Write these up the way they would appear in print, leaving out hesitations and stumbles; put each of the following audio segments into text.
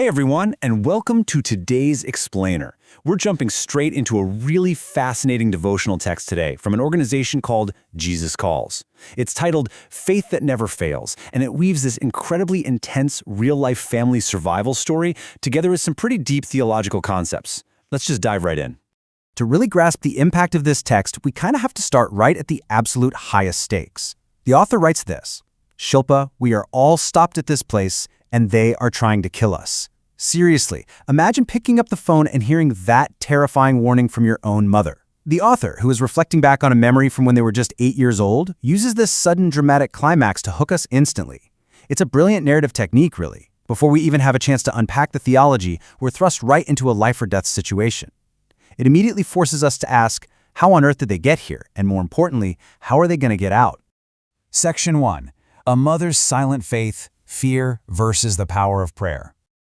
Hey everyone, and welcome to today's Explainer. We're jumping straight into a really fascinating devotional text today from an organization called Jesus Calls. It's titled Faith That Never Fails, and it weaves this incredibly intense real-life family survival story together with some pretty deep theological concepts. Let's just dive right in. To really grasp the impact of this text, we kind of have to start right at the absolute highest stakes. The author writes this, "Shilpa, we are all stopped at this place, and they are trying to kill us." Seriously, imagine picking up the phone and hearing that terrifying warning from your own mother. The author, who is reflecting back on a memory from when they were just 8 years old, uses this sudden dramatic climax to hook us instantly. It's a brilliant narrative technique, really. Before we even have a chance to unpack the theology, we're thrust right into a life-or-death situation. It immediately forces us to ask, how on earth did they get here? And more importantly, how are they going to get out? Section 1. A Mother's Silent Faith, Fear versus the Power of Prayer.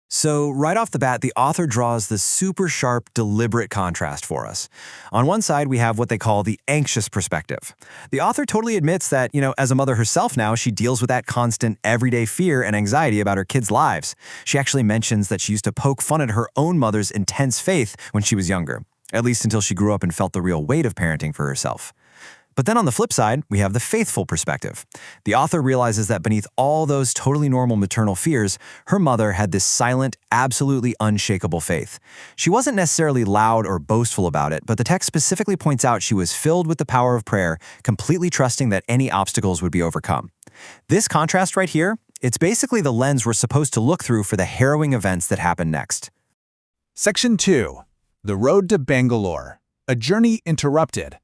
So right off the bat, the author draws the super sharp, deliberate contrast for us. On one side, we have what they call the anxious perspective. The author totally admits that, as a mother herself now, she deals with that constant everyday fear and anxiety about her kids' lives. She actually mentions that she used to poke fun at her own mother's intense faith when she was younger, at least until she grew up and felt the real weight of parenting for herself. But then on the flip side, we have the faithful perspective. The author realizes that beneath all those totally normal maternal fears, her mother had this silent, absolutely unshakable faith. She wasn't necessarily loud or boastful about it, but the text specifically points out she was filled with the power of prayer, completely trusting that any obstacles would be overcome. This contrast right here, it's basically the lens we're supposed to look through for the harrowing events that happen next. Section 2. The Road to Bangalore. A Journey Interrupted.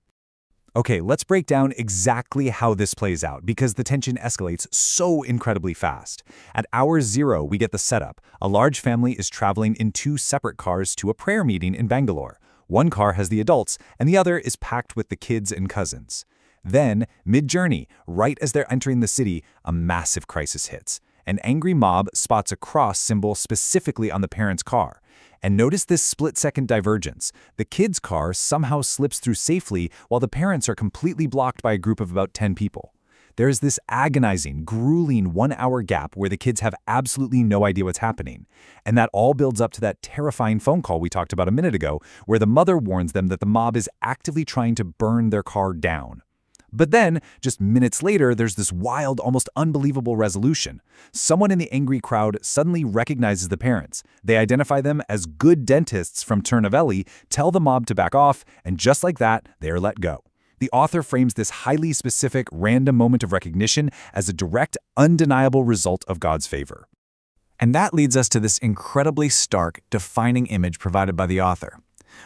Okay, let's break down exactly how this plays out because the tension escalates so incredibly fast. At hour 0, we get the setup. A large family is traveling in 2 separate cars to a prayer meeting in Bangalore. One car has the adults, and the other is packed with the kids and cousins. Then, mid-journey, right as they're entering the city, a massive crisis hits. An angry mob spots a cross symbol specifically on the parents' car. And notice this split-second divergence. The kids' car somehow slips through safely while the parents are completely blocked by a group of about 10 people. There's this agonizing, grueling 1-hour gap where the kids have absolutely no idea what's happening. And that all builds up to that terrifying phone call we talked about a minute ago, where the mother warns them that the mob is actively trying to burn their car down. But then, just minutes later, there's this wild, almost unbelievable resolution. Someone in the angry crowd suddenly recognizes the parents. They identify them as good dentists from Tirunelveli, tell the mob to back off, and just like that, they are let go. The author frames this highly specific, random moment of recognition as a direct, undeniable result of God's favor. And that leads us to this incredibly stark, defining image provided by the author.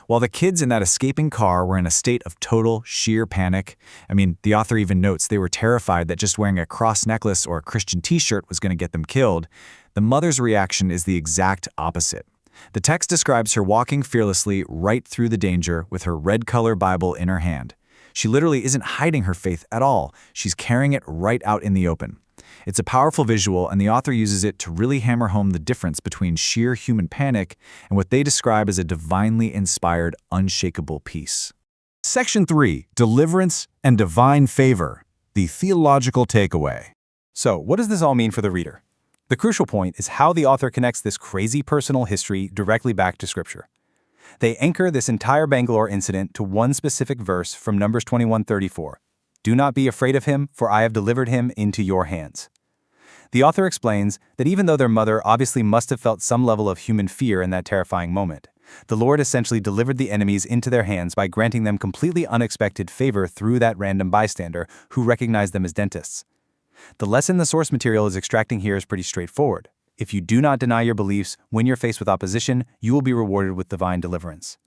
While the kids in that escaping car were in a state of total, sheer panic, the author even notes they were terrified that just wearing a cross necklace or a Christian t-shirt was going to get them killed, the mother's reaction is the exact opposite. The text describes her walking fearlessly right through the danger with her red-color Bible in her hand. She literally isn't hiding her faith at all. She's carrying it right out in the open. It's a powerful visual, and the author uses it to really hammer home the difference between sheer human panic and what they describe as a divinely inspired, unshakable peace. Section 3. Deliverance and Divine Favor. The Theological Takeaway. So, what does this all mean for the reader? The crucial point is how the author connects this crazy personal history directly back to Scripture. They anchor this entire Bangalore incident to one specific verse from Numbers 21:34. "Do not be afraid of him, for I have delivered him into your hands." The author explains that even though their mother obviously must have felt some level of human fear in that terrifying moment, the Lord essentially delivered the enemies into their hands by granting them completely unexpected favor through that random bystander who recognized them as dentists. The lesson the source material is extracting here is pretty straightforward. If you do not deny your beliefs when you're faced with opposition, you will be rewarded with divine deliverance.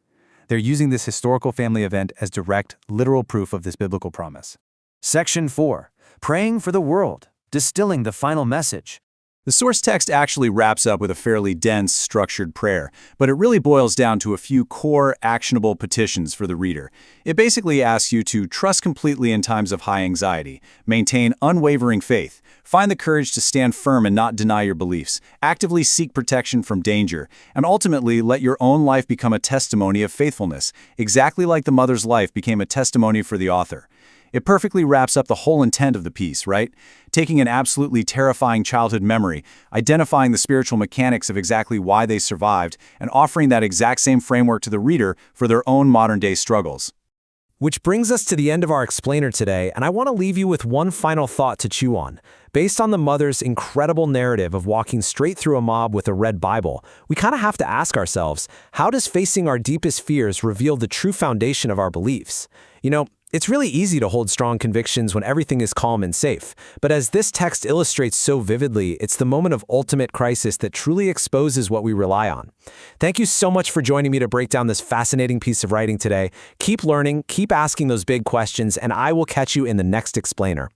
They're using this historical family event as direct, literal proof of this biblical promise. Section 4. Praying for the World. Distilling the final message. The source text actually wraps up with a fairly dense, structured prayer, but it really boils down to a few core, actionable petitions for the reader. It basically asks you to trust completely in times of high anxiety, maintain unwavering faith, find the courage to stand firm and not deny your beliefs, actively seek protection from danger, and ultimately let your own life become a testimony of faithfulness, exactly like the mother's life became a testimony for the author. It perfectly wraps up the whole intent of the piece, right? Taking an absolutely terrifying childhood memory, identifying the spiritual mechanics of exactly why they survived, and offering that exact same framework to the reader for their own modern-day struggles. Which brings us to the end of our explainer today, and I want to leave you with one final thought to chew on. Based on the mother's incredible narrative of walking straight through a mob with a red Bible, we kind of have to ask ourselves, how does facing our deepest fears reveal the true foundation of our beliefs? It's really easy to hold strong convictions when everything is calm and safe, but as this text illustrates so vividly, it's the moment of ultimate crisis that truly exposes what we rely on. Thank you so much for joining me to break down this fascinating piece of writing today. Keep learning, keep asking those big questions, and I will catch you in the next explainer.